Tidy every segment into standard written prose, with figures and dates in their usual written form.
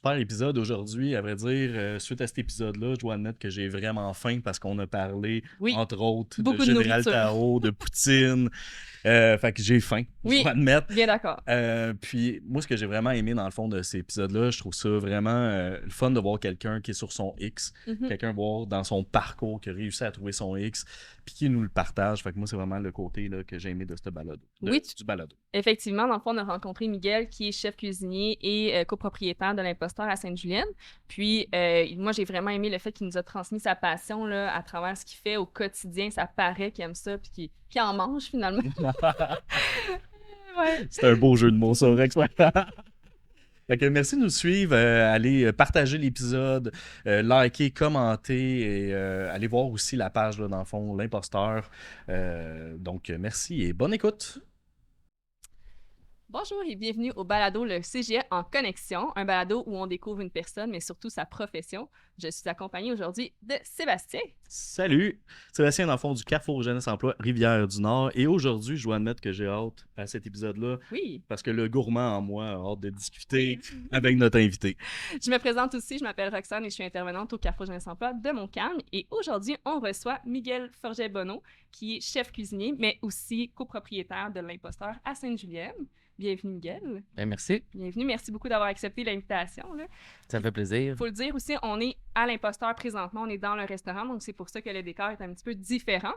super épisode aujourd'hui. À vrai dire, suite à cet épisode-là, je dois admettre que j'ai vraiment faim parce qu'on a parlé, Oui, entre autres, de beaucoup de Général nourriture. Tao, de Poutine. Fait que j'ai faim, je dois Oui, admettre. bien d'accord. Puis moi, ce que j'ai vraiment aimé dans le fond de ces épisodes-là, je trouve ça vraiment le fun de voir quelqu'un qui est sur son X, Mhm. quelqu'un voir dans son parcours qui a réussi à trouver son X, puis qui nous le partage. Fait que moi, c'est vraiment le côté là, que j'ai aimé de ce balado, Oui, du balado. effectivement, dans le fond, on a rencontré Miguel, qui est chef cuisinier et copropriétaire de l'Imposteur à Sainte-Julienne. Puis, moi, j'ai vraiment aimé le fait qu'il nous a transmis sa passion là, à travers ce qu'il fait au quotidien. Ça paraît qu'il aime ça, puis qu'il en mange finalement. Ouais. C'est un beau jeu de mots, ça, Rex. Fait que merci de nous suivre, allez partager l'épisode, liker, commenter et allez voir aussi la page, là, dans le fond, l'imposteur. Donc, merci et bonne écoute. Bonjour et bienvenue au balado Le CGE en connexion, un balado où on découvre une personne, mais surtout sa profession. Je suis accompagnée aujourd'hui de Sébastien. Salut! Sébastien, dans le fond, du Carrefour Jeunesse Emploi Rivière-du-Nord. Et aujourd'hui, je dois admettre que j'ai hâte à cet épisode-là Oui. parce que le gourmand en moi a hâte de discuter avec notre invité. Je me présente aussi, je m'appelle Roxane et je suis intervenante au Carrefour Jeunesse Emploi de Montcalm. Et aujourd'hui, on reçoit Miguel Forget-Bonneau, qui est chef cuisinier, mais aussi copropriétaire de l'Imposteur à Sainte-Julienne. Bienvenue, Miguel. Ben, merci, Bienvenue. Merci beaucoup d'avoir accepté l'invitation, là. ça me fait plaisir. Il faut le dire aussi, on est à l'Imposteur présentement, on est dans le restaurant, donc c'est pour ça que le décor est un petit peu différent.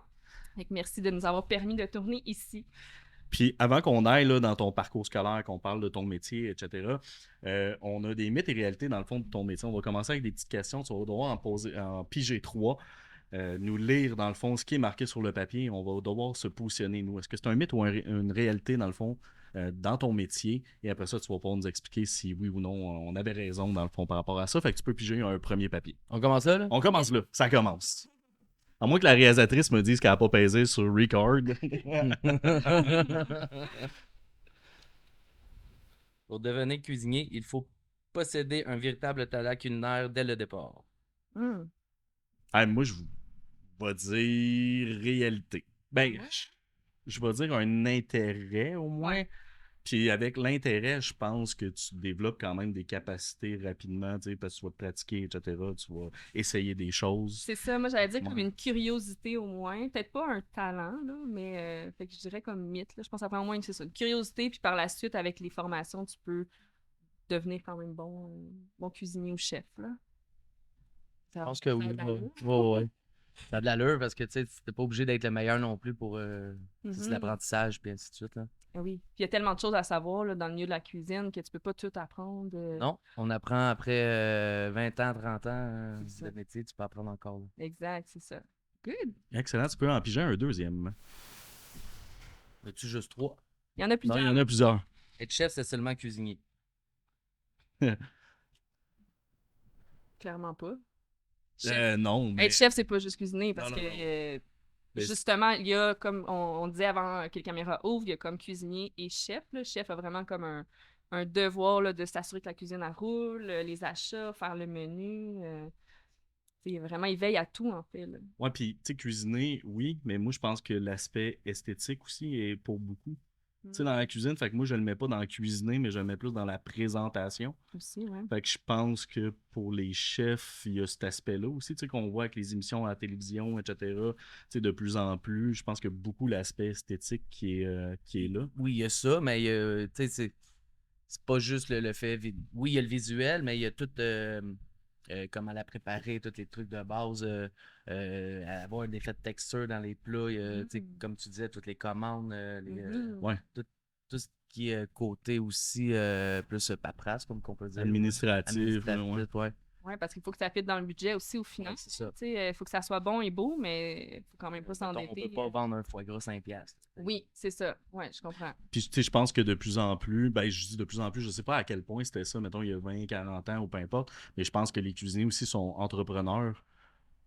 Donc, merci de nous avoir permis de tourner ici. Puis avant qu'on aille là, dans ton parcours scolaire, qu'on parle de ton métier, etc., on a des mythes et réalités dans le fond de ton métier. On va commencer avec des petites questions. Tu vas devoir en piger 3, nous lire dans le fond ce qui est marqué sur le papier. On va devoir se positionner, nous. Est-ce que c'est un mythe ou une réalité dans le fond dans ton métier? Et après ça, tu vas pouvoir nous expliquer si oui ou non on avait raison dans le fond par rapport à ça. Fait que tu peux piger un premier papier. On commence là? On commence là. Ça commence. À moins que la réalisatrice me dise qu'elle n'a pas pesé sur record. Pour devenir cuisinier, il faut posséder un véritable talent culinaire dès le départ. Moi, je vais dire réalité. Ben, Ouais. je vais dire un intérêt au moins. Ouais. Puis avec l'intérêt, je pense que tu développes quand même des capacités rapidement, tu sais, parce que tu vas te pratiquer, etc. Tu vas essayer des choses. C'est ça, moi j'allais dire comme Ouais. une curiosité au moins. Peut-être pas un talent, là, mais fait que je dirais comme mythe. Là. Je pense après au moins que c'est ça. Une curiosité, puis par la suite, avec les formations, tu peux devenir quand même bon cuisinier ou chef. Là. Je pense que oui. Ça a de l'allure. Ouais. Ça a de l'allure parce que tu sais, t'es pas obligé d'être le meilleur non plus pour c'est Mhm. l'apprentissage puis ainsi de suite. Là. Ah oui. Puis il y a tellement de choses à savoir là, dans le milieu de la cuisine que tu peux pas tout apprendre. Non, on apprend après 20 ans, 30 ans C'est ça. de métier, tu peux apprendre encore. Là. Exact, c'est ça. Good. Excellent, tu peux en piger un deuxième. As-tu juste 3? Il y en a Non, plusieurs. il y en a plusieurs. Être chef, c'est seulement cuisinier. Clairement pas. Chef. Non, mais. Être chef, c'est pas juste cuisiner parce Non, que non. Mais justement, il y a comme on disait avant que les caméras ouvrent, il y a comme cuisinier et chef. Le chef a vraiment comme un devoir là, de s'assurer que la cuisine elle roule, les achats, faire le menu. Vraiment, il veille à tout en fait. Là. Ouais, puis tu sais, cuisiner, oui, mais moi je pense que l'aspect esthétique aussi est pour beaucoup. Tu sais, dans la cuisine, fait que moi je le mets pas dans cuisiner, mais je le mets plus dans la présentation. Aussi, ouais. Fait que je pense que pour les chefs, il y a cet aspect-là aussi, tu sais, qu'on voit avec les émissions à la télévision, etc. Tu sais, de plus en plus, je pense que beaucoup l'aspect esthétique qui est là. Oui, il y a ça, mais tu sais, c'est pas juste le fait. Oui, il y a le visuel, mais il y a tout comment la préparer, tous les trucs de base, avoir un effet de texture dans les plats, tu sais, comme tu disais, toutes les commandes, Ouais, tout ce qui est côté aussi plus paperasse, comme qu'on peut dire. administratif, là, ouais. Ouais. Ouais, parce qu'il faut que ça fitte dans le budget aussi au final. Ouais, c'est ça. Il faut que ça soit bon et beau, mais il faut quand même pas Mettons, on s'endetter. peut pas vendre un foie gras 5$. Oui, c'est ça. Ouais, je comprends. Puis, tu sais, je pense que de plus en plus, ben, je dis de plus en plus, je sais pas à quel point c'était ça, mettons, il y a 20, 40 ans ou peu importe, mais je pense que les cuisiniers aussi sont entrepreneurs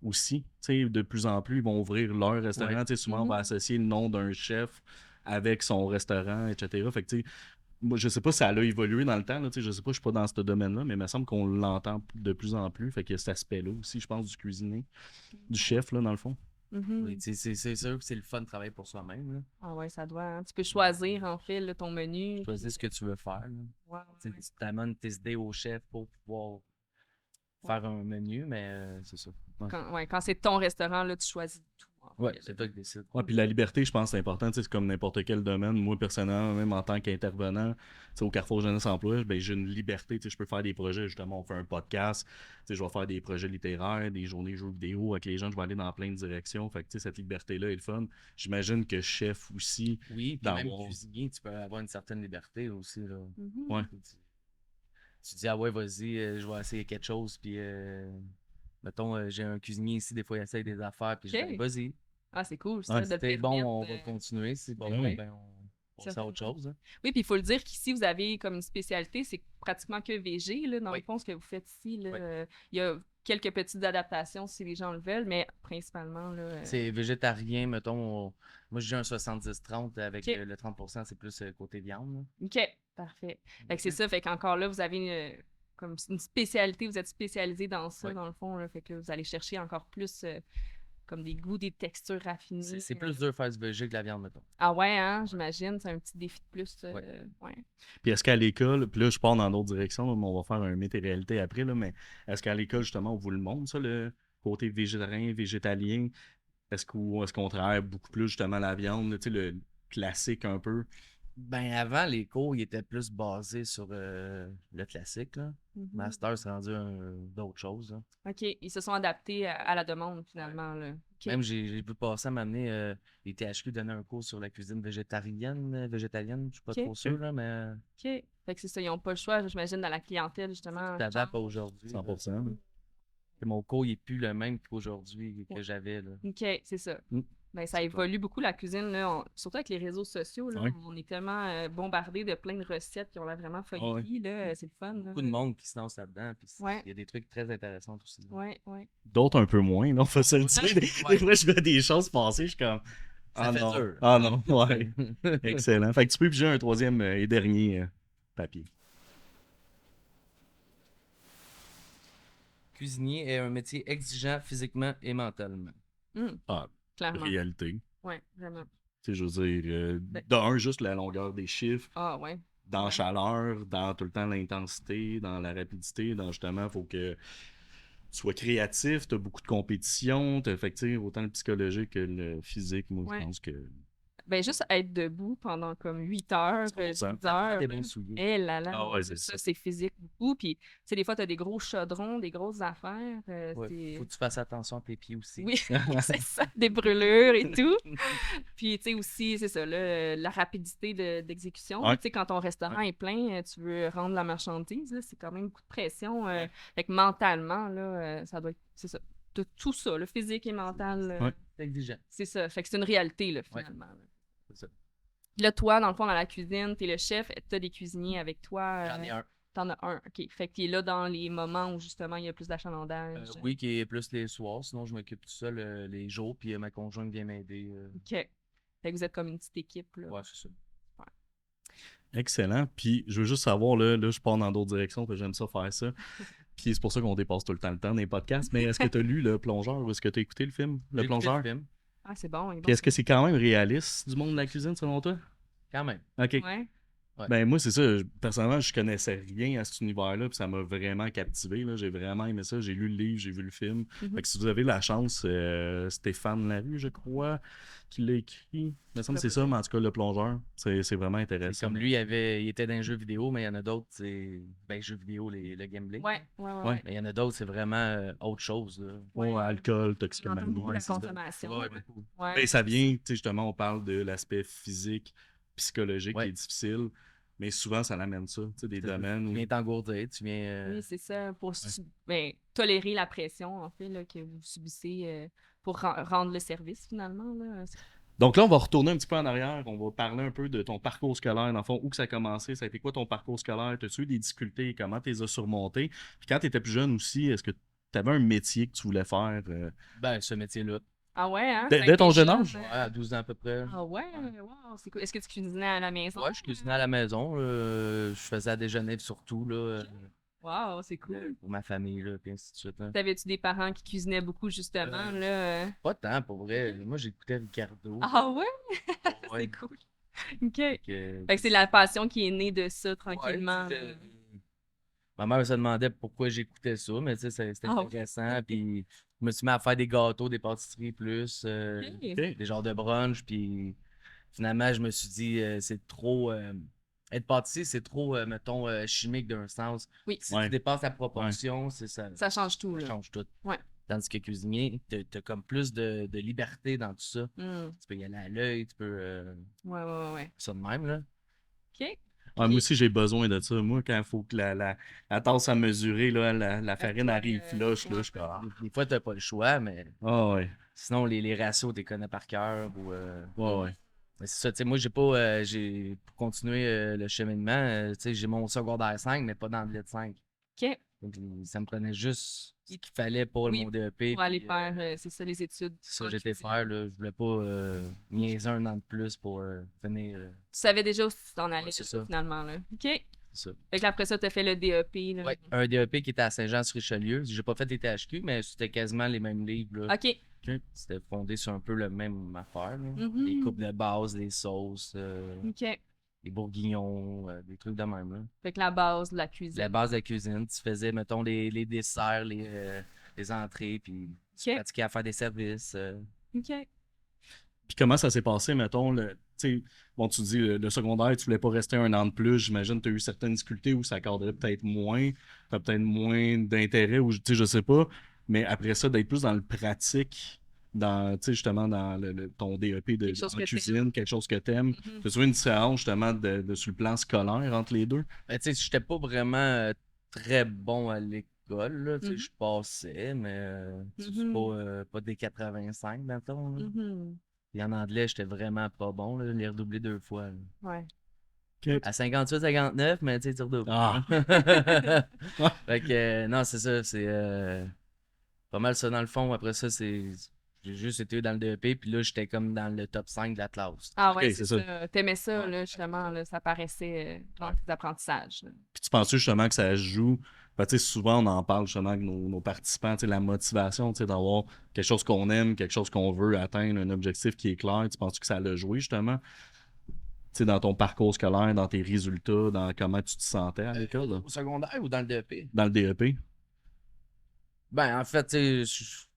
aussi. Tu sais, de plus en plus, ils vont ouvrir leur restaurant. Ouais. Tu sais, souvent, on va associer le nom d'un chef avec son restaurant, etc. Fait que, tu sais, moi, je sais pas si ça a évolué dans le temps, là, tu sais, je sais pas, je suis pas dans ce domaine-là, mais il me semble qu'on l'entend de plus en plus. Fait qu'il y a cet aspect-là aussi, je pense, du cuisinier, du chef, là, dans le fond. Mhm. Oui, tu sais, c'est sûr que c'est le fun de travailler pour soi-même, là. Ah ouais, ça doit. Hein. Tu peux choisir, en fait, là, ton menu. Choisis ce que tu veux faire, là. Ouais, Tu ouais, sais, tu t'amènes tes idées au chef pour pouvoir faire un menu, mais c'est ça. Ouais, Quand c'est ton restaurant, là, tu choisis tout. En ouais, fait, c'est là. toi qui décides. Ouais, puis la liberté, je pense, c'est important. Tu sais, c'est comme n'importe quel domaine. Moi, personnellement, même en tant qu'intervenant, tu sais, au Carrefour Jeunesse Emploi, ben, j'ai une liberté. Tu sais, je peux faire des projets. Justement, on fait un podcast. Tu sais, je vais faire des projets littéraires, des journées jeux vidéo avec les gens. Je vais aller dans plein de directions. Fait que, tu sais, cette liberté-là est le fun. J'imagine que chef aussi, Oui, puis même d'avoir. cuisinier, tu peux avoir une certaine liberté aussi, là. Ouais. Mhm. Tu dis, ah ouais, vas-y, je vais essayer quelque chose, puis mettons, j'ai un cuisinier ici, des fois, il essaye des affaires, puis je dis, OK. vas-y. Ah, c'est cool, Ouais. ça, de Si le t'es bon, permettre. on va continuer. Si c'est pas Ben bon, oui. ben on passe à autre Certainement. chose, hein. Oui, puis il faut le dire qu'ici, vous avez comme une spécialité, c'est pratiquement que VG, là, dans Oui. le fond, ce que vous faites ici. Là, Oui. il y a quelques petites adaptations si les gens le veulent, mais principalement, là, C'est végétarien, mettons. Moi, j'ai un 70-30 avec OK. le 30%, c'est plus côté viande, là. OK, parfait. Fait que c'est ça, fait qu'encore là, vous avez comme une spécialité, vous êtes spécialisé dans ça, Oui. dans le fond, là, fait que vous allez chercher encore plus comme des goûts, des textures raffinées. C'est plus dur de faire du végé que de la viande, mettons. Ah ouais, hein, j'imagine, c'est un petit défi de plus. Ouais. Ouais. Puis est-ce qu'à l'école, puis là, je pars dans d'autres directions, là, mais on va faire un métier réalité après, là, mais est-ce qu'à l'école, justement, on vous le montre, ça, le côté végétarien, végétalien? Est-ce qu'on travaille beaucoup plus, justement, la viande, là, tu sais, le classique un peu? Ben, avant, les cours, ils étaient plus basés sur le classique, là. Mhm. Master, c'est rendu d'autres choses, là. OK, ils se sont adaptés à la demande, finalement. Là. OK. Même, j'ai vu passer à m'amener, les THQ donner un cours sur la cuisine végétarienne, végétalienne, je suis pas Ok. trop sûr, là, mais OK. Fait que c'est ça, ils n'ont pas le choix, j'imagine, dans la clientèle, justement. t'adaptes aujourd'hui. 100%. Là. Et mon cours, il est plus le même qu'aujourd'hui que j'avais, là. OK, c'est ça. Mm. Ben, ça C'est évolue beaucoup, la cuisine, là. Surtout avec les réseaux sociaux, là. Ouais. On est tellement bombardés de plein de recettes qui ont l'air vraiment ouais. funky, là. C'est le fun, là. Beaucoup de monde qui se lance là-dedans, puis Ouais. il y a des trucs très intéressants aussi, là. Ouais, ouais. D'autres un peu moins, non? Faut se le dire. Ouais. Des fois, je vois des choses passer, je suis comme. Ça Ah fait non. dur. Ah non, ouais. Excellent. Fait que tu peux piger un troisième et dernier papier. Cuisinier est un métier exigeant physiquement et mentalement. Ah, Clairement. réalité. Ouais, vraiment. Tu sais, je veux dire, d'un, juste la longueur des chiffres, Ah, ouais. dans la Ouais. chaleur, dans tout le temps l'intensité, dans la rapidité, dans justement, il faut que tu sois créatif, tu as beaucoup de compétition, fait que, tu sais, autant le psychologique que le physique, moi, Ouais. je pense que. Ben, juste être debout pendant comme 8 heures, 10 100%. heures. Des là. bons souliers. Eh là là, Ah ouais, c'est ça, ça. c'est physique beaucoup. Puis, tu sais, des fois, tu as des gros chaudrons, des grosses affaires. Ouais. c'est- Faut que tu fasses attention à tes pieds aussi. Oui, c'est ça, des brûlures et tout. Puis, tu sais, aussi, c'est ça, là, la rapidité d'exécution. Ouais. Tu sais, quand ton restaurant est plein, tu veux rendre la marchandise, là, c'est quand même beaucoup de pression. Fait que mentalement, là, ça doit être, c'est ça, tout ça, le physique et mental, Ouais. C'est exigeant. c'est ça. Fait que c'est une réalité, là, Ouais. finalement. là. C'est ça. Puis là, toi, dans le fond, dans la cuisine, t'es le chef, t'as des cuisiniers avec toi. J'en ai un. T'en as un, OK. Fait que t'es là dans les moments où, justement, il y a plus d'achalandage. Oui, qui est plus les soirs. Sinon, je m'occupe tout seul les jours, puis ma conjointe vient m'aider. OK. Fait que vous êtes comme une petite équipe, là. Ouais, c'est ça. Excellent. Puis, je veux juste savoir, là je pars dans d'autres directions, puis j'aime ça faire ça. Puis, c'est pour ça qu'on dépasse tout le temps dans les podcasts. Mais est-ce que tu as lu Le Plongeur ou est-ce que tu as écouté le film Le J'ai écouté Plongeur? le film, Ah, c'est bon. il est Puis, bon. est-ce que c'est quand même réaliste du monde de la cuisine, selon toi? quand même. OK. Ouais. Ouais. Ben, moi, c'est ça. Personnellement, je connaissais rien à cet univers-là, puis ça m'a vraiment captivé. Là. J'ai vraiment aimé ça. J'ai lu le livre, j'ai vu le film. Mhm. Fait que si vous avez la chance, Stéphane Larue, je crois, qui l'a écrit. Il me semble que c'est ça, mais en tout cas, Le Plongeur, c'est vraiment C'est intéressant. comme lui, il était dans les jeux vidéo, mais il y en a d'autres, c'est. Ben, jeux vidéo, le gameplay. Ouais, ouais, ouais. Ouais. Mais il y en a d'autres, c'est vraiment autre chose, là. Ouais, Ouais. alcool, On entend toxicomanie. beaucoup la c'est ça. consommation. Ouais, Ouais. beaucoup. Ouais. Ben, ça vient, tu sais, justement, on parle de l'aspect physique, psychologique Ouais. qui est difficile, mais souvent, ça l'amène ça. Tu sais, des domaines Tu où. viens t'engourdir, tu viens. Oui, c'est ça. Pour ben, tolérer la pression, en fait, là, que vous subissez pour rendre le service, finalement. Là. Donc là, on va retourner un petit peu en arrière. On va parler un peu de ton parcours scolaire. Dans le fond, où que ça a commencé? Ça a été quoi ton parcours scolaire? As-tu eu des difficultés? Comment tu les as surmontées? Puis quand tu étais plus jeune aussi, est-ce que tu avais un métier que tu voulais faire? Ben, ce métier-là. Ah ouais, hein? Dès ton jeune âge? Ouais, à 12 ans à peu près. Ah ouais? Wow, c'est cool. Est-ce que tu cuisinais à la maison? Ouais, je cuisinais à la maison. Je faisais à déjeuner surtout, là. Wow, c'est cool. pour ma famille, là, puis ainsi de suite. Hein. T'avais-tu des parents qui cuisinaient beaucoup, justement, là? Pas tant, pour vrai. Moi, j'écoutais Ricardo. Ah ouais? Ouais. C'est cool. OK. Fait que, Fait que c'est la passion qui est née de ça, ouais, tranquillement. tu sais, ma mère se demandait pourquoi j'écoutais ça, mais tu sais, c'était Ah ouais. intéressant. Puis je me suis mis à faire des gâteaux, des pâtisseries plus, OK. des genres de brunch. Puis finalement, je me suis dit, c'est trop. Être pâtissier, c'est trop, mettons, chimique d'un sens. Oui, Si Ouais. tu dépasses la proportion, c'est ça. ça change tout, Ça là. change tout. Ouais. Tandis que cuisinier, t'as comme plus de liberté dans tout ça. Hmm. Tu peux y aller à l'œil, tu peux. Ouais. Ça de même, là. OK. Ouais, moi Puis, aussi, j'ai besoin de ça. Moi, quand il faut que la tasse à mesurer, là, la farine toi, arrive flush, là, ouais. je suis comme, ah. Des fois, t'as pas le choix, mais Ouais. sinon, les ratios, tu les connais par cœur. Ou, Ouais. mais c'est ça, tu sais, moi, j'ai pour continuer le cheminement, tu sais, j'ai mon secondaire 5, mais pas dans le lit 5. OK. Donc, ça me prenait juste ce qu'il fallait pour Oui, mon DEP. Pour aller puis, faire, c'est ça, les études. c'est ça en que j'étais cuisine. faire, là. Je voulais pas niaiser un an de plus pour finir. Tu savais déjà où tu t'en allais, Ouais, c'est là, ça. finalement, là. OK. C'est ça. Fait que là, après ça, t'as fait le DEP, là. Ouais, un DEP qui était à Saint-Jean-sur-Richelieu. J'ai pas fait les THQ, mais c'était quasiment les mêmes livres, là. OK. C'était fondé sur un peu le même affaire, là. Mhm. Les coupes de base, les sauces, OK. les bourguignons, des trucs de même, là. Fait que la base de la cuisine. La base de la cuisine, tu faisais, mettons, les desserts, les entrées, puis tu OK. pratiquais à faire des services. OK. Puis comment ça s'est passé, mettons, tu sais, bon, tu dis le secondaire, tu voulais pas rester un an de plus, j'imagine que tu as eu certaines difficultés où ça cadrait peut-être moins, tu as peut-être moins d'intérêt, ou tu sais, je sais pas, mais après ça, d'être plus dans le pratique, dans, tu sais, justement, dans ton DEP Quelque chose en que cuisine, quelque chose que t'aimes. Mhm. Tu as une différence, justement, sur le plan scolaire entre les deux? Ben, tu sais, j'étais pas vraiment très bon à l'école, là. Tu sais, Mhm. je passais, mais tu sais, Mhm. pas des 85, mettons, là. Mhm. Puis en anglais, j'étais vraiment pas bon, là. Je l'ai redoublé 2 fois, là. Ouais. À 58-59, mais tu sais, tu redoubles. Ah! Fait que, non, c'est ça, c'est pas mal ça dans le fond. Après ça, j'ai juste été dans le DEP, puis là, j'étais comme dans le top 5 de la classe. Ah ouais, Ok, c'est c'est ça. T'aimais ça, là, justement, là, ça paraissait dans tes apprentissages. Là. Puis tu penses justement que ça joue? Ben, tu sais, souvent, on en parle justement avec nos participants, tu sais, la motivation, tu sais, d'avoir quelque chose qu'on aime, quelque chose qu'on veut atteindre, un objectif qui est clair. Tu penses que ça l'a joué justement? Tu sais, dans ton parcours scolaire, dans tes résultats, dans comment tu te sentais à l'école, là? Au secondaire ou dans le DEP? Dans le DEP? Ben, en fait, tu sais,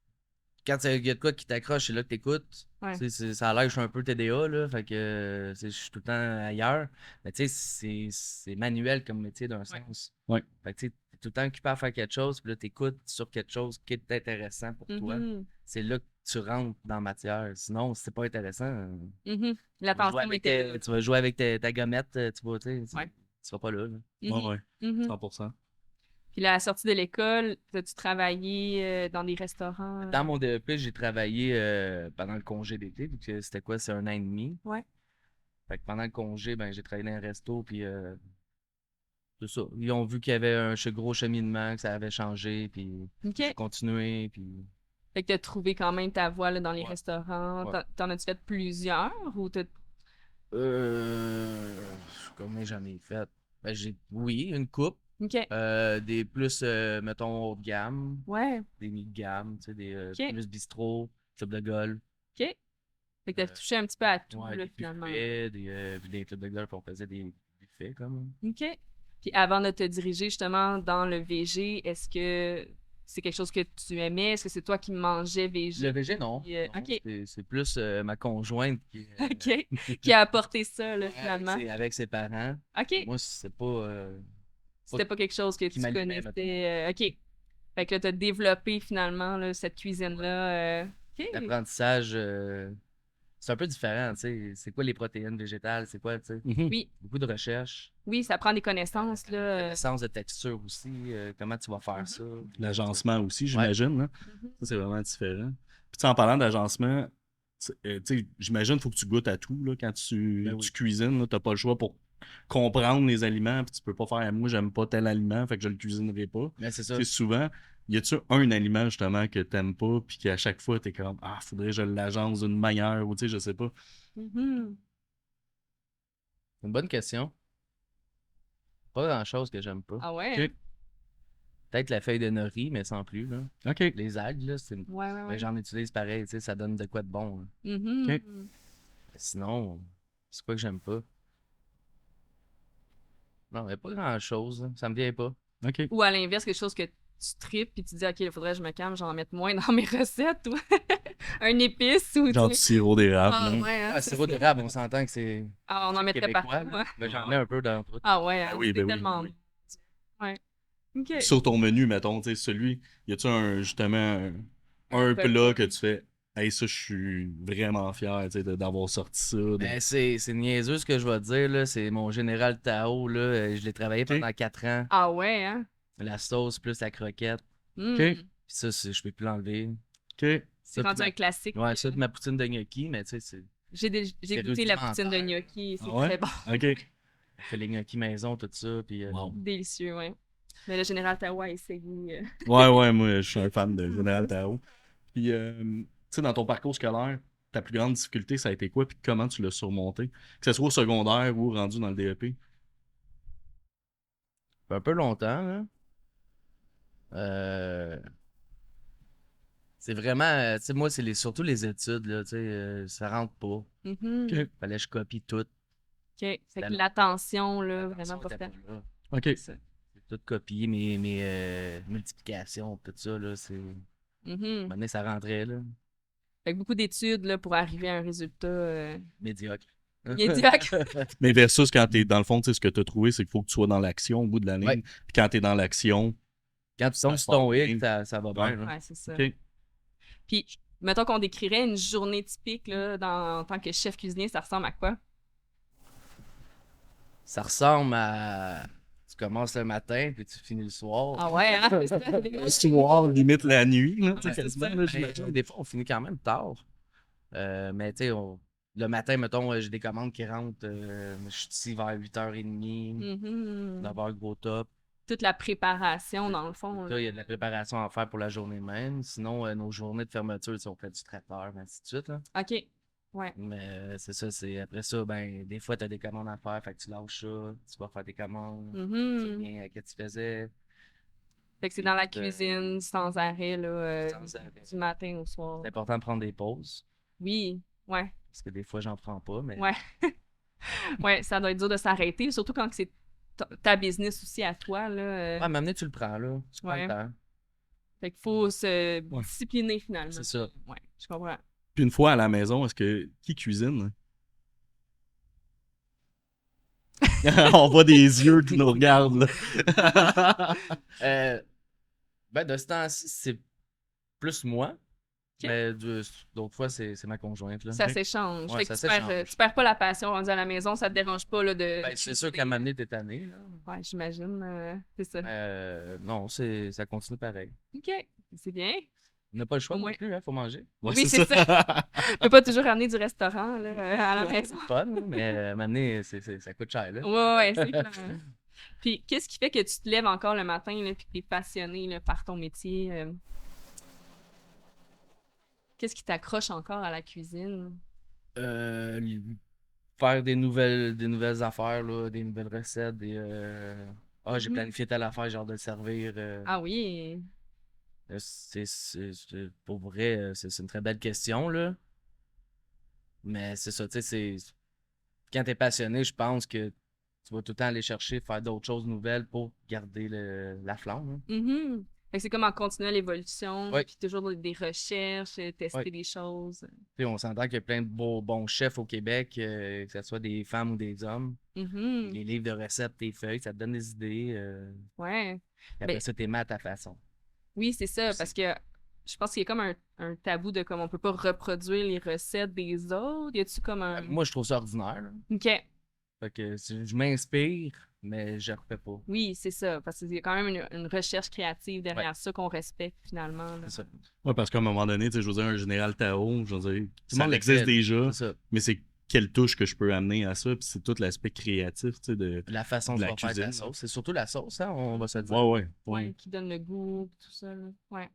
quand il y a de quoi qui t'accroche, c'est là que t'écoutes. Ouais. Tu sais, ça a l'air que je suis un peu TDA, là, fait que tu sais, je suis tout le temps ailleurs. Mais tu sais, c'est manuel comme métier d'un sens. Ouais. Fait que tu sais, t'es tout le temps occupé à faire quelque chose, puis là, t'écoutes sur quelque chose qui est intéressant pour toi. Mhm. C'est là que tu rentres dans la matière. Sinon, si c'est pas intéressant, Mhm. tu vas jouer L'attention avec, était là. tu vas jouer avec ta gommette, tu vas, tu sais, Ouais. tu seras pas là. Mhm. Ouais, Mhm. 100%. Puis là, à la sortie de l'école, as-tu travaillé dans des restaurants? Dans mon DEP, j'ai travaillé pendant le congé d'été, vu que c'était quoi, c'est 1 an et demi. Ouais. Fait que pendant le congé, ben, j'ai travaillé dans un resto, puis c'est ça. Ils ont vu qu'il y avait un gros cheminement, que ça avait changé, puis OK. j'ai continué, puis Fait que t'as trouvé quand même ta voie là, dans les Ouais. restaurants. Ouais. T'en as-tu fait plusieurs ou t'as... combien j'en ai fait? Ben, oui, une coupe. OK. Des plus, mettons, haut de gamme, Ouais. des milieu de gamme, tu sais, des OK. plus bistrot, club de golf. OK. Fait que t'as touché un petit peu à tout, Ouais, là, des finalement. buffets, des clubs de golf, on faisait des buffets, comme. OK. Puis avant de te diriger justement dans le VG, est-ce que c'est quelque chose que tu aimais? Est-ce que c'est toi qui mangeais VG? Le VG, non. Puis, Non, OK. c'est plus ma conjointe qui, OK. Qui a apporté ça, là, avec finalement. avec ses parents. OK. Moi, c'est pas. C'était pas quelque chose que qui tu m'allumait, connaissais. OK. Fait que là, t'as développé finalement là, cette cuisine-là. OK. L'apprentissage, c'est un peu différent, tu sais. C'est quoi les protéines végétales? C'est quoi, tu sais? Mhm. Oui. Beaucoup de recherche. Oui, ça prend des connaissances, là. Connaissance de texture aussi. Comment tu vas faire ça? L'agencement aussi, j'imagine. Là. Mhm. Ça, c'est vraiment différent. Puis, tu sais, en parlant d'agencement, tu sais, j'imagine qu'il faut que tu goûtes à tout là, quand tu Ben oui. cuisines. Tu n'as pas le choix pour comprendre les aliments. Puis tu peux pas faire, moi, j'aime pas tel aliment, fait que je le cuisinerai pas. Mais c'est ça. Tu sais, souvent, y a-tu un aliment justement que t'aimes pas, puis qu'à chaque fois, t'es comme, ah, faudrait que je l'agence d'une manière, ou tu sais, je sais pas. Mhm. C'est une bonne question. Pas grand-chose que j'aime pas. Ah ouais? Ok. Hein? Peut-être la feuille de nori, mais sans plus, là. OK. Les algues, là, Ouais, ouais, mais ouais. j'en utilise pareil, tu sais, ça donne de quoi de bon, là. Mhm. Ok. Sinon, c'est quoi que j'aime pas? Non, il a pas grand-chose, là. Ça me vient pas. OK. Ou à l'inverse, quelque chose que tu tripes puis tu dis, OK, il faudrait que je me calme, j'en mette moins dans mes recettes ou un épice ou Genre tu du sais. sirop d'érable. Ah là. ouais, hein, Ah, ça, sirop c'est- d'érable, on s'entend que c'est Ah, on en mettrait québécois, partout. là. Ouais. Mais j'en mets un peu dans tout. Ah ouais, Ben hein, oui, c'est ben oui, tellement oui. bon. Ouais. OK. Sur ton menu, mettons, tu sais, celui, y a-tu justement un Un plat repas. que tu fais, hey, ça, je suis vraiment fier, tu sais, d'avoir sorti ça. Ben, c'est niaiseux ce que je vais te dire, là. C'est mon général Tao, là. Je l'ai travaillé pendant 4 ans. Ah ouais, hein? La sauce plus la croquette. Mm. OK. Puis ça, je peux plus l'enlever. OK. C'est Ça, rendu puis un classique. Ouais, ça de ma poutine de gnocchi, mais tu sais, c'est J'ai c'est goûté la poutine de rudimentaire. gnocchi, c'est Ah ouais? très bon. OK. On fait les gnocchis maison, tout ça. Puis, Wow. Délicieux, ouais. Mais le général Tawa a essayé. Ouais, moi, je suis un fan de Général Tao. Puis, tu sais, dans ton parcours scolaire, ta plus grande difficulté, ça a été quoi? Puis comment tu l'as surmonté? Que ce soit au secondaire ou rendu dans le DEP? un peu longtemps, là. Euh, C'est vraiment, tu sais, moi, c'est surtout les études, là, tu sais, ça rentre pas. Mhm. OK. Fallait que je copie tout. OK. Fait que La- l'attention, là, L'attention vraiment était importante. pas là. OK. C'est ça. Tout copier, mes multiplications, tout ça, là, c'est... Mhm. Maintenant, ça rentrait, là, Fait que beaucoup d'études, là, pour arriver à un résultat médiocre. médiocre. Mais versus quand t'es, dans le fond, tu sais, ce que t'as trouvé, c'est qu'il faut que tu sois dans l'action au bout de la ligne. Ouais. Puis quand t'es dans l'action, Quand tu tombes Ça sur ton part hic, bien. ça va bien, là. Ouais, c'est ça. OK. Puis, mettons qu'on décrirait une journée typique, là, en tant que chef cuisinier, ça ressemble à quoi? Ça ressemble à... Tu commences le matin, puis tu finis le soir. Ah ouais, hein? C'est ça, Le soir, limite la nuit, là, tu sais, Ouais, quasiment, ça. là, Ben, j'imagine. des fois, on finit quand même tard. Mais tu sais, le matin, mettons, j'ai des commandes qui rentrent. Je suis ici vers 8h30, Mhm. 9h gros top. Toute la préparation, dans le fond. Là, il y a de la préparation à faire pour la journée même. Sinon, nos journées de fermeture, tu sais, on fait du traiteur, ainsi de suite, là. OK. Ouais. Mais c'est ça, c'est après ça, ben, des fois, tu as des commandes à faire, fait que tu lâches ça, tu vas faire des commandes, tu Mhm. reviens à ce que tu faisais. Fait que c'est dans la Puis, cuisine, sans arrêt, là, sans arrêt. du matin au soir. C'est important de prendre des pauses, Oui, ouais, parce que des fois, j'en prends pas, mais ouais. Ouais, ça doit être dur de s'arrêter, surtout quand c'est ta business aussi à toi, là. à m'amener, tu le prends, là. Tu prends Ouais. le temps. Fait qu'il faut se Ouais. discipliner, finalement. C'est ça. Ouais, je comprends. Puis une fois à la maison, est-ce que qui cuisine? On voit des yeux qui nous regardent, là. Ben, de ce temps-ci, c'est plus moi. Ok. Mais d'autres fois, c'est ma conjointe, là. Ça s'échange. Ouais, Fait que ça tu perds, tu perds pas la passion rendue à la maison, ça te dérange pas, là, de... Ben, c'est sûr qu'à m'amener, t'es tanné, là. Ouais, j'imagine, c'est ça. Non, ça continue pareil. OK, c'est bien. On n'a pas le choix Au non moins. plus, hein, faut manger. Ouais, Oui, c'est ça. Tu peux pas toujours ramener du restaurant, là, à la maison. C'est fun, mais m'amener, ça coûte cher, là. Ouais, c'est clair. Puis, qu'est-ce qui fait que tu te lèves encore le matin, là, puis que tu es passionné là, par ton métier? Qu'est-ce qui t'accroche encore à la cuisine? Euh, Faire des nouvelles affaires, là, des nouvelles recettes, j'ai Mhm. planifié telle affaire, genre de le servir. Ah oui. Pour vrai, c'est une très belle question, là. Mais c'est ça, tu sais, quand t'es passionné, je pense que tu vas tout le temps aller chercher, faire d'autres choses nouvelles pour garder la flamme, hein. Mhm. Fait que c'est comme en continuelle évolution, Ouais. puis toujours des recherches, tester Ouais. des choses. Tu sais, on s'entend qu'il y a plein de bons chefs au Québec, que ce soit des femmes ou des hommes. Mhm. Les livres de recettes, tes feuilles, ça te donne des idées. Ouais. Puis après Ben- ça, t'es mets à ta façon. Oui, c'est ça, Aussi. parce que je pense qu'il y a comme un tabou de comme on peut pas reproduire les recettes des autres. Y a-tu comme un... Moi, je trouve ça ordinaire, là. OK. Fait que je m'inspire, mais je refais pas. Oui, c'est ça, parce qu'il y a quand même une recherche créative derrière ça qu'on respecte finalement. Là. C'est ça. Ouais, parce qu'à un moment donné, tu sais, je veux dire, un général Tao, je veux dire, le ça monde le existe fait. déjà, C'est ça. mais c'est quelle touche que je peux amener à ça, puis c'est tout l'aspect créatif, tu sais, de... La façon De de la faire de la cuisine. sauce. C'est surtout la sauce, hein, on va se le dire. Ouais. Ouais, qui donne le goût, tout ça. Là. Ouais.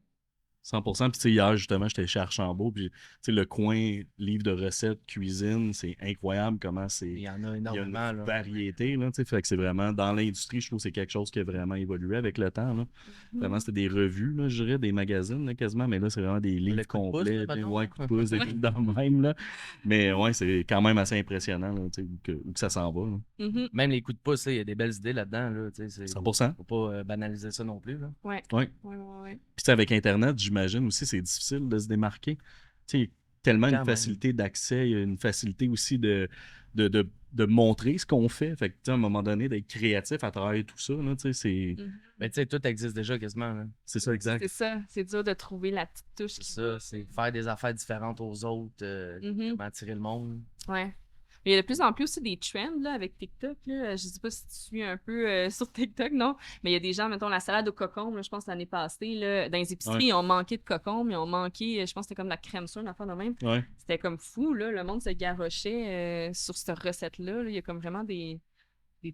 100%. Puis, tu sais, hier, justement, j'étais chez Archambault. Puis, tu sais, le coin livre de recettes, cuisine, c'est incroyable comment Il y en a il y a une énormément, là. variété, là, tu sais. Fait que c'est vraiment, dans l'industrie, je trouve que c'est quelque chose qui a vraiment évolué avec le temps, là. Vraiment, c'était des revues, là, je dirais, des magazines, là, quasiment. Mais là, c'est vraiment des livres Le coup de pouce, complets. là, Puis, mettons. ouais, coup de pouce, des trucs dans le même, là. Mais, ouais, c'est quand même assez impressionnant, là, tu sais, où que ça s'en va, là. Mhm. Même les coups de pouce, il y a des belles idées là-dedans. Là, 100%. faut pas banaliser ça non plus. Là. Ouais. Ouais. Ouais, ouais, ouais. Puis tu sais, avec Internet, j'imagine aussi, c'est difficile de se démarquer. Tu sais, il y a tellement une Quand même. facilité d'accès, il y a une facilité aussi de montrer ce qu'on fait. Fait que, tu sais, à un moment donné, d'être créatif à travers tout ça, là, tu sais, Mhm. Mais tu sais, tout existe déjà quasiment. Là. c'est ça, exact. C'est ça. C'est dur de trouver la petite touche. C'est qui ça, va- c'est faire des affaires différentes aux autres, Mhm. comment attirer le monde. Ouais. Mais il y a de plus en plus aussi des trends là, avec TikTok. Là. Je sais pas si tu suis un peu sur TikTok, non? Mais il y a des gens, mettons, la salade au cocombe, là, je pense l'année passée, là, dans les épiceries, Ouais. ils ont manqué de cocombe, ils ont manqué, je pense que c'était comme de la crème sure, une affaire de même. Ouais. C'était comme fou, là. Le monde se garochait sur cette recette-là. Là. Il y a comme vraiment des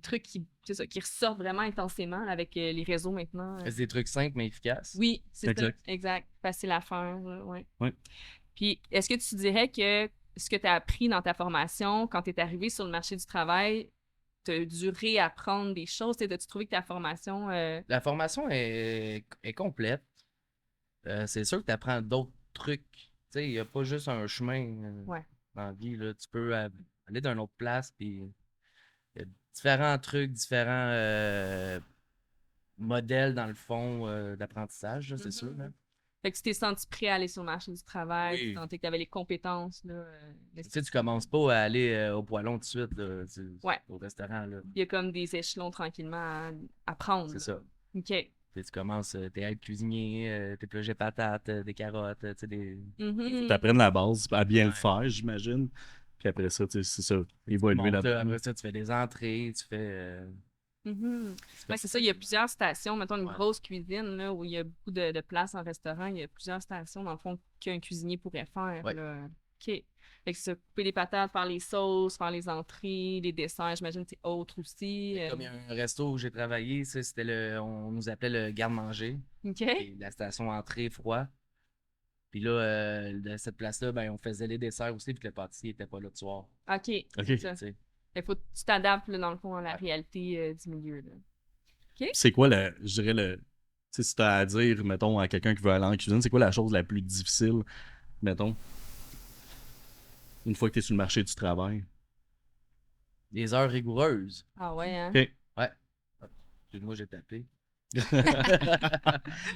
trucs c'est ça, qui ressortent vraiment intensément là, avec les réseaux maintenant. C'est des trucs simples mais efficaces. Oui, c'est ça. Exact. Exact. Facile à faire, là, ouais. Ouais. Puis, est-ce que tu dirais que ce que tu as appris dans ta formation, quand tu es arrivé sur le marché du travail, tu as dû réapprendre des choses? As-tu trouvé que ta formation. La formation est complète. C'est sûr que tu apprends d'autres trucs. Tu sais, il n'y a pas juste un chemin Ouais. dans la vie. Là. Tu peux aller d'une autre place, puis il y a différents trucs, différents modèles, dans le fond, d'apprentissage, là, c'est sûr. Là. Fait que tu t'es senti prêt à aller sur le marché du travail, Oui. tu sentais que tu avais les compétences. Là, Tu sais, tu commences pas à aller au poêlon tout de suite, là, Ouais. au restaurant. Là. Il y a comme des échelons tranquillement à prendre. C'est là. ça. OK. Tu sais, tu commences, t'es aide cuisinier, t'es plongé patates, des carottes, tu sais, des... Mhm. Tu apprennes la base à bien le Ouais. faire, j'imagine. Puis après ça, tu sais, c'est ça, Tu évoluer montes, là, là-dedans. après ça, tu fais des entrées, tu fais... Mhm. tu fais- Ouais, c'est ça, il y a plusieurs stations. Mettons une Ouais. grosse cuisine là, où il y a beaucoup de places en restaurant. Il y a plusieurs stations, dans le fond, qu'un cuisinier pourrait faire. Ouais. Là. OK. Fait que ça, couper les patates, faire les sauces, faire les entrées, les desserts, j'imagine que c'est autre aussi. Comme il y a un resto où j'ai travaillé, ça, c'était on nous appelait le garde-manger, OK. qui est la station entrée froid. Puis là, de cette place-là, ben, on faisait les desserts aussi, puis que le pâtissier était pas là le soir. OK. OK. C'est ça. Tu sais. Fait que faut que tu t'adaptes, là, dans le fond, à la réalité du milieu. Là. C'est quoi, je dirais, tu sais, si tu as à dire, mettons, à quelqu'un qui veut aller en cuisine, c'est quoi la chose la plus difficile, mettons, une fois que tu es sur le marché du travail? Des heures rigoureuses. Ah ouais, hein? OK. Ouais. Ah, excuse-moi, j'ai tapé.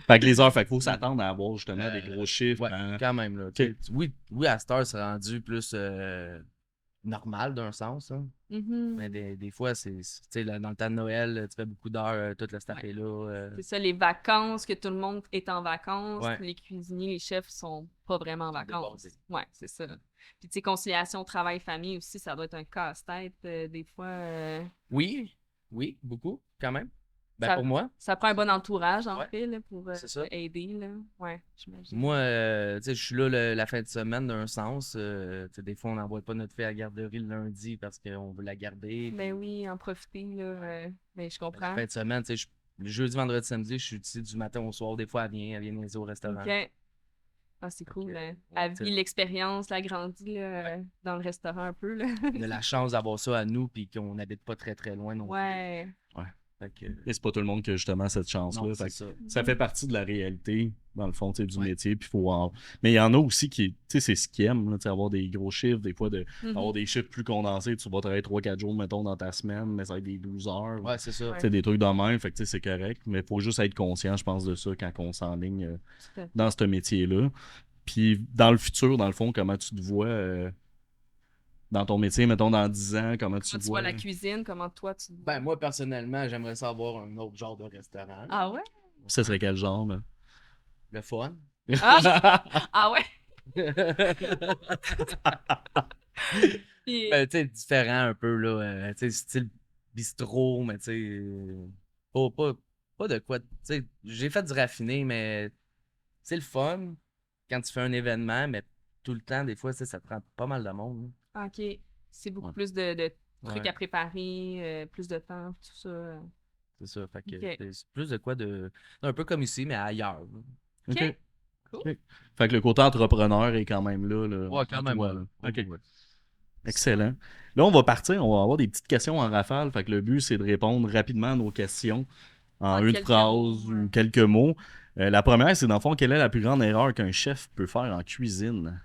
Fait que les heures, fait qu'il faut s'attendre à avoir justement des gros chiffres. Ouais, hein. quand même. Là, oui, à cette heure, c'est rendu plus normal d'un sens. Hein. Mhm. Mais des fois, tu sais, dans le temps de Noël, tu fais beaucoup d'heures, tout le staff est là. C'est ça, les vacances, que tout le monde est en vacances. Ouais. Les cuisiniers, les chefs sont pas vraiment en vacances. Débordés. Ouais, c'est ça. Puis, tu sais, conciliation travail-famille aussi, ça doit être un casse-tête des fois. Oui, beaucoup, quand même. Ben, Ça- pour moi, Ça prend un bon entourage, en Ouais, fait, là, pour c'est ça. aider. Là. Ouais, j'imagine. Moi, tu sais, je suis là la fin de semaine d'un sens. Tu sais, des fois, on n'envoie pas notre fille à la garderie le lundi parce qu'on veut la garder. Ben oui, en profiter, là. Ben, je comprends. La fin de semaine, tu sais, le jeudi, vendredi, samedi, je suis ici du matin au soir. Des fois, elle vient niaiser au restaurant. OK. Ah, c'est cool. que, Hein. ouais, Elle tu vit sais. l'expérience, la grandit là, dans le restaurant un peu. Là. On a la chance d'avoir ça à nous puis qu'on n'habite pas très très loin non plus. Ouais. Fait que, Et c'est pas tout le monde qui a justement cette chance-là. non, Fait c'est que ça. ça fait partie de la réalité, dans le fond, tu sais, du Ouais. métier. Puis mais il y en a aussi qui, tu sais, c'est ce qu'ils aiment, là, tu sais, avoir des gros chiffres, des fois, Mhm. avoir des chiffres plus condensés. Tu vas travailler 3-4 jours, mettons, dans ta semaine, mais ça va être des 12 heures. Ouais, c'est ça. Ouais. Tu sais, des trucs de même, fait que tu sais, c'est correct. Mais il faut juste être conscient, je pense, de ça quand on s'enligne Tout à fait. dans ce métier-là. Puis dans le futur, dans le fond, comment tu te vois dans ton métier, mettons, dans 10 ans, comment tu Comment te tu vois vois? la cuisine? Comment toi, tu... Ben, moi, personnellement, j'aimerais ça avoir un autre genre de restaurant. Ah ouais? Ça serait quel genre, là? Le fun. Ah! Ah ouais? Puis- Ben, tu sais, différent un peu, là. Tu sais, style bistrot, mais tu sais. Pas de quoi. Tu sais, j'ai fait du raffiné, mais c'est le fun quand tu fais un événement, mais tout le temps, des fois, tu sais, ça te prend pas mal de monde. Là. OK. C'est beaucoup Ouais. plus de trucs Ouais. à préparer, plus de temps, tout ça. C'est ça. Fait que Ok. c'est plus de quoi de. Un peu comme ici, mais ailleurs. Là. OK. Cool. Ok. Fait que le côté entrepreneur est quand même là. Ouais, quand en même. toi, Ouais. là. Ok. Ouais. Excellent. Là, on va partir. On va avoir des petites questions en rafale. Fait que le but, c'est de répondre rapidement à nos questions en une quelques phrase mots, ou ouais. quelques mots. La première, c'est dans le fond, quelle est la plus grande erreur qu'un chef peut faire en cuisine?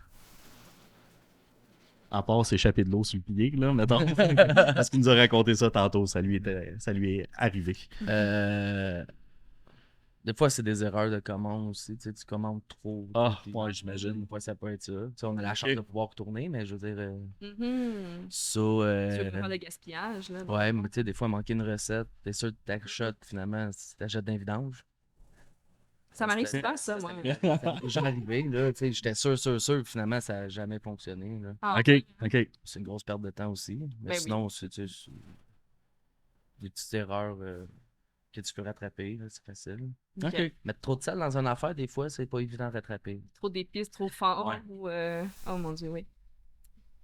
À part s'échapper de l'eau sur le pied, là, mettons. Parce qu'il nous a raconté ça tantôt. Ça lui est arrivé. Des fois, c'est des erreurs de commande aussi. Tu sais, tu commandes trop. Ah, puis ouais, j'imagine. Des fois, ça peut être ça. Tu sais, on a la chance Ok. de pouvoir retourner, mais je veux dire, Mhm. ça. Tu veux pas faire de gaspillage, là. Ouais, mais tu sais, des fois, manquer une recette, t'es sûr que t'achètes finalement, si t'achètes d'un vidange. Ça m'arrive souvent, ça, moi. Ça m'est déjà arrivé, là. Tu sais, j'étais sûr, puis finalement, ça n'a jamais fonctionné, là. Ah, OK, ouais. OK. C'est une grosse perte de temps aussi. Mais Ben oui. sinon, c'est des petites erreurs que tu peux rattraper, là, c'est facile. Ok. OK. Mettre trop de sel dans une affaire, des fois, c'est pas évident à rattraper. Trop d'épices, trop fort. Ouais. Ou, oh mon Dieu, oui.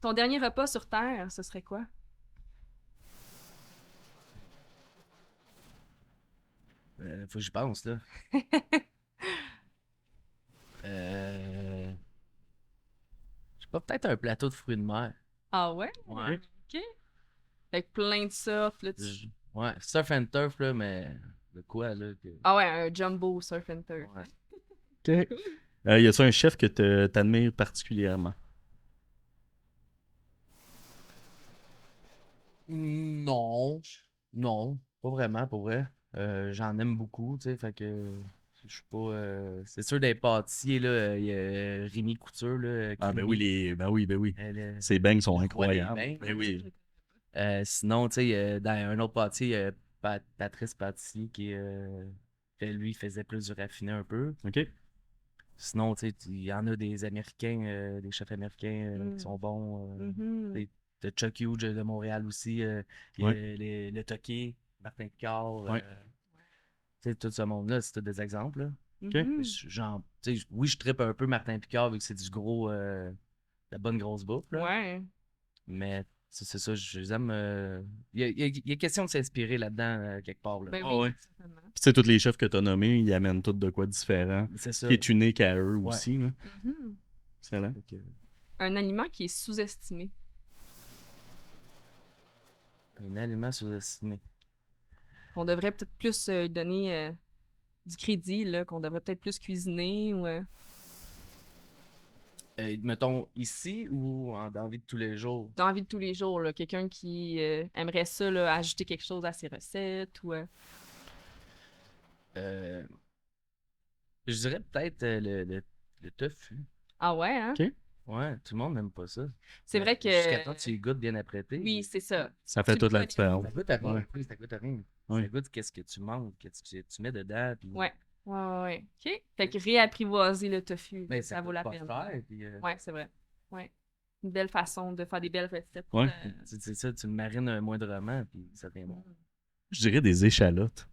Ton dernier repas sur Terre, ce serait quoi? Faut que j'y pense, là. Je sais pas, peut-être un plateau de fruits de mer. Ah ouais? Ouais. Ok. Avec plein de sortes, là. Ouais, surf and turf, là, mais de quoi, là? Ah ouais, un jumbo surf and turf. Ouais. OK. Y a-tu un chef que t'admires particulièrement? Non. Non, pas vraiment, pour vrai. J'en aime beaucoup, tu sais, fait que je suis pas... C'est sûr des pâtissiers, là, il y a Rémi Couture, là, Ah, ben Crimi. oui, ben oui, ben oui. Elle, Ces beignes sont le roi des incroyables. beignes. Ben oui. Sinon, tu sais, dans un autre pâtissier, il y a Patrice Pâtissier que lui, il faisait plus du raffiné un peu. OK. Sinon, tu sais, il y en a des Américains, des chefs américains qui sont bons. Mhm. De Chuck Hughes de Montréal aussi. Il y a le Toqué, Martin Picard. Ouais. Tu sais, tout ce monde-là, c'est tous des exemples. Là. Mhm. Genre, tu sais, oui, je trippe un peu Martin Picard vu que c'est du gros, de la bonne grosse bouffe. Là. Ouais. Mais c'est ça, je les aime. Il y a question de s'inspirer là-dedans, quelque part. Là. Ben Ah oui, ouais. certainement. Puis tu sais, tous les chefs que t'as nommés, ils amènent tous de quoi différent. C'est ça. Qui est unique à eux Ouais. aussi. Là. Mhm. Excellent. Fait que, Un aliment qui est sous-estimé. un aliment sous-estimé. On devrait peut-être plus lui donner du crédit, là, qu'on devrait peut-être plus cuisiner ou... Mettons ici ou dans la vie de tous les jours? dans la vie de tous les jours, là, quelqu'un qui aimerait ça, là, ajouter quelque chose à ses recettes ou... Euh, je dirais peut-être le tofu. Ah ouais, hein? Ok. Ouais, tout le monde n'aime pas ça. C'est vrai que... Jusqu'à temps que tu y goûtes bien apprêté. Oui, c'est ça. Ça fait Tu toute le la connais. différence. Ça goûte à rien. Ouais. Oui, ça goûte à rien. Ouais. Ça goûte qu'est-ce que tu manges, qu'est-ce que tu mets dedans. Puis... Ouais. Ouais. OK. Fait que réapprivoiser le tofu, Mais ça vaut la peine. Cher, puis, Ouais, c'est vrai. Ouais. Une belle façon de faire des belles recettes. Ouais. c'est ça, tu le marines moindrement, puis ça devient bon. Je dirais des échalotes.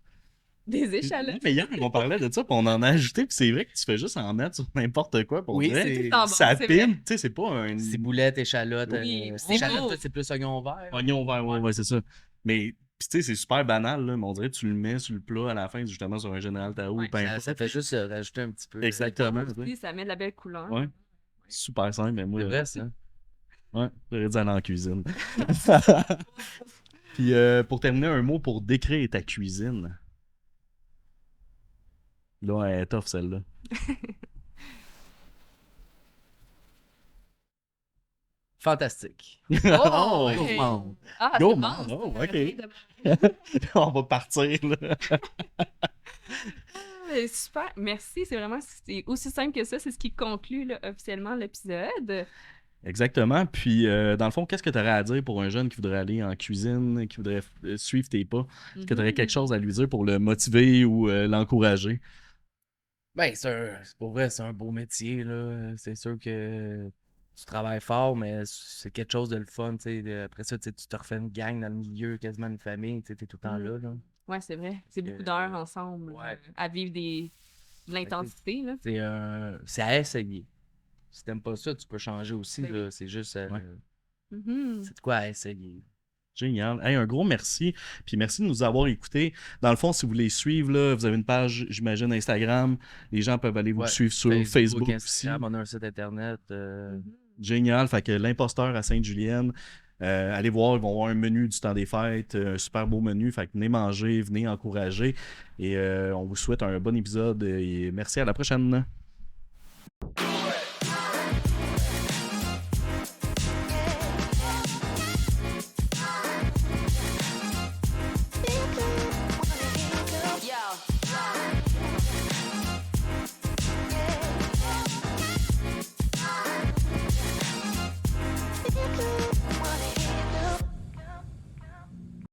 Des échalotes. Mais hier, on parlait de ça, puis on en a ajouté, puis c'est vrai que tu fais juste en mettre sur n'importe quoi. Pour Oui, vrai. c'est- Tout le temps bon, Ça c'est pine. vrai. Tu sais, c'est pas un. Ciboulette, échalote. Oui, c'est échalote, beau. toi, c'est plus oignon vert. Oignon vert, ouais, c'est ça. Mais, puis tu sais, c'est super banal, là, mais on dirait que tu le mets sur le plat à la fin, justement, sur un général Tao Ouais, ou peu importe. Ça fait juste rajouter un petit peu. Exactement. tu sais. Oui, ça met de la belle couleur. Ouais. Super simple, mais moi, C'est vrai, ça. ouais, j'aurais dû aller en cuisine. Puis, pour terminer, un mot pour décrire ta cuisine. Là, elle est tough, celle-là. Fantastique. Oh, ouais. Gourmand. Ah, c'est Gourmand, bon, oh, ça. ok. Rien de- On va partir, là. Super, merci. C'est aussi simple que ça. C'est ce qui conclut là, officiellement l'épisode. Exactement. Puis, dans le fond, qu'est-ce que tu aurais à dire pour un jeune qui voudrait aller en cuisine, qui voudrait suivre tes pas? Est-ce que tu aurais quelque chose à lui dire pour le motiver ou l'encourager? Ben, pour vrai, c'est un beau métier, là. C'est sûr que tu travailles fort, mais c'est quelque chose de le fun, tu sais. Après ça, tu te refais une gang dans le milieu, quasiment une famille, tu sais, t'es tout le temps là, là. Ouais, c'est vrai. C'est beaucoup d'heures ensemble ouais. à vivre de l'intensité. Là. C'est à essayer. Si t'aimes pas ça, tu peux changer aussi, Ben là. C'est juste... Ouais. Mhm. c'est de quoi à essayer. Génial. Hey, un gros merci. Puis merci de nous avoir écoutés. Dans le fond, si vous voulez suivre, là, vous avez une page, j'imagine, Instagram. Les gens peuvent aller vous Ouais, suivre sur Facebook aussi. Instagram, on a un site internet. Génial. Fait que l'imposteur à Sainte-Julienne, allez voir, ils vont avoir un menu du temps des fêtes, un super beau menu. Fait que venez manger, venez encourager. Et on vous souhaite un bon épisode et merci à la prochaine.